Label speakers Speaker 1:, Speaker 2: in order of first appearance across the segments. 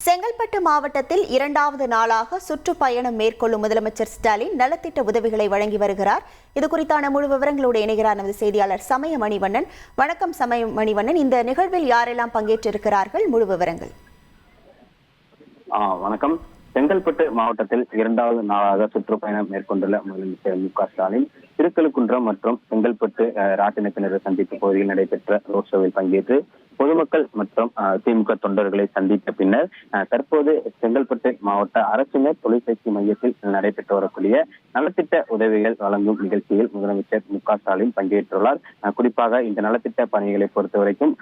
Speaker 1: செங்கல்பட்டு மாவட்டத்தில் இரண்டாவது நாளாக சுற்றுப்பயணம் மேற்கொள்ளும் முதலமைச்சர் ஸ்டாலின் நலத்திட்ட உதவிகளை வழங்கி வருகிறார். இது குறித்தான முழு விவரங்களோடு இணைகிறார் நமது செய்தியாளர் சமய மணிவண்ணன். வணக்கம் சமய மணிவண்ணன். இந்த நிகழ்வில் யாரெல்லாம் பங்கேற்றிருக்கிறார்கள்? முழு விவரங்கள்.
Speaker 2: வணக்கம். செங்கல்பட்டு மாவட்டத்தில் இரண்டாவது நாளாக சுற்றுப்பயணம் மேற்கொண்டுள்ள முதலமைச்சர் மு.க. ஸ்டாலின் திருக்கழுக்குன்றம் மற்றும் செங்கல்பட்டு ராட்டினக்கிணறு சந்திப்பு பகுதியில் நடைபெற்ற ரோட் ஷோவில் பங்கேற்று பொதுமக்கள் மற்றும் திமுக தொண்டர்களை சந்தித்த பின்னர் தற்போது செங்கல்பட்டு மாவட்ட அரசினர் தொழிற்பயிற்சி மையத்தில் நடைபெற்று வரக்கூடிய நலத்திட்ட உதவிகள் வழங்கும் நிகழ்ச்சியில் முதலமைச்சர் மு.க. ஸ்டாலின் பங்கேற்றுள்ளார். குறிப்பாக இந்த நலத்திட்ட பணிகளை பொறுத்தவரைக்கும்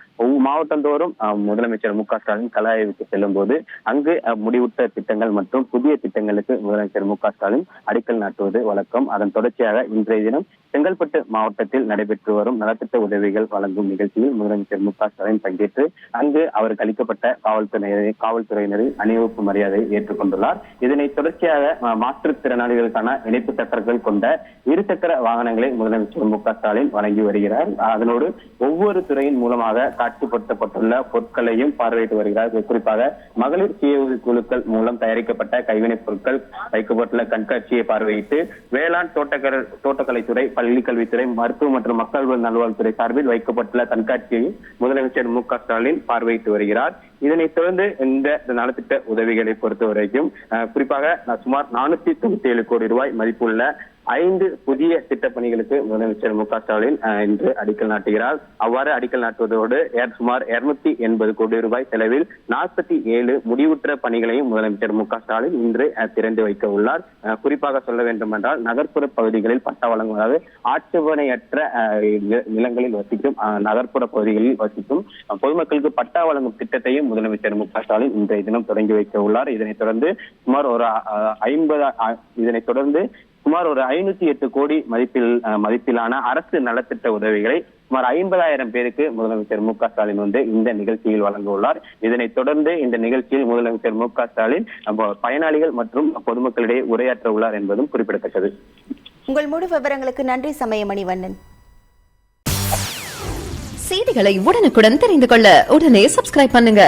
Speaker 2: மாவட்டந்தோறும் முதலமைச்சர் மு.க. ஸ்டாலின் கள ஆய்வுக்கு செல்லும் போது அங்கு முடிவுற்ற திட்டங்கள் மற்றும் புதிய திட்டங்களுக்கு முதலமைச்சர் மு.க. ஸ்டாலின் அடிக்கல் நாட்டுவது வழக்கம். அதன் தொடர்ச்சியாக இன்றைய தினம் செங்கல்பட்டு மாவட்டத்தில் நடைபெற்று வரும் நலத்திட்ட உதவிகள் வழங்கும் நிகழ்ச்சியில் முதலமைச்சர் மு.க. ஸ்டாலின் பங்கேற்று அங்கு அவருக்கு அளிக்கப்பட்ட காவல்துறையினரின் அணிவகுப்பு மரியாதையை ஏற்றுக்கொண்டுள்ளார். இதனை தொடர்ச்சியாக மாற்றுத்திறனாளிகளுக்கான இணைப்பு சட்டங்கள் கொண்ட இருசக்கர வாகனங்களை முதலமைச்சர் மு.க. ஸ்டாலின் வழங்கி வருகிறார். அதனோடு ஒவ்வொரு துறையின் மூலமாக காட்சிப்படுத்தப்பட்டுள்ள பொருட்களையும் பார்வையிட்டு வருகிறார். குறிப்பாக மகளிர் சுய உதவி குழுக்கள் மூலம் தயாரிக்கப்பட்ட கைவினைப் பொருட்கள் வைக்கப்பட்டுள்ள கண்காட்சியை பார்வையிட்டு வேளாண் தோட்டக்கலைத்துறை, பள்ளி கல்வித்துறை, மருத்துவ மற்றும் மக்கள் நல்வாழ்வுத்துறை சார்பில் வைக்கப்பட்டுள்ள கண்காட்சியை முதலமைச்சர் மு.க. ஸ்டாலின் பார்வையிட்டு வருகிறார். இதனைத் தொடர்ந்து இந்த நலத்திட்ட உதவிகளை பொறுத்தவரைக்கும் குறிப்பாக சுமார் 497 கோடி ரூபாய் மதிப்புள்ள 5 புதிய திட்டப்பணிகளுக்கு முதலமைச்சர் மு.க. ஸ்டாலின் இன்று அடிக்கல் நாட்டுகிறார். அவ்வாறு அடிக்கல் நாட்டுவதோடு சுமார் 280 கோடி ரூபாய் செலவில் 47 முடிவுற்ற பணிகளையும் முதலமைச்சர் மு.க. ஸ்டாலின் இன்று திறந்து வைக்க உள்ளார். குறிப்பாக சொல்ல வேண்டும் என்றால் நகர்ப்புற பகுதிகளில் பட்டா வழங்குவதாவது ஆட்சேபனையற்ற நிலங்களில் வசிக்கும் நகர்ப்புற பகுதிகளில் வசிக்கும் பொதுமக்களுக்கு பட்டா வழங்கும் திட்டத்தையும் முதலமைச்சர் மு.க. ஸ்டாலின் இன்றைய தினம் தொடங்கி வைக்க உள்ளார். இதனைத் தொடர்ந்து சுமார் ஒரு 508 கோடி மதிப்பிலான அரசு நலத்திட்ட உதவிகளை சுமார் 50,000 பேருக்கு முதலமைச்சர் மு.க. ஸ்டாலின் இந்த நிகழ்ச்சியில் வழங்க உள்ளார். இதனைத் தொடர்ந்து இந்த நிகழ்ச்சியில் முதலமைச்சர் மு.க. ஸ்டாலின் பயனாளிகள் மற்றும் பொதுமக்களிடையே உரையாற்ற உள்ளார் என்பதும் குறிப்பிடத்தக்கது.
Speaker 1: உங்கள் முழு விவரங்களுக்கு நன்றி சமய மணிவண்ணன்.
Speaker 3: செய்திகளை உடனுக்குடன் தெரிந்து கொள்ள உடனே சப்ஸ்கிரைப் பண்ணுங்க.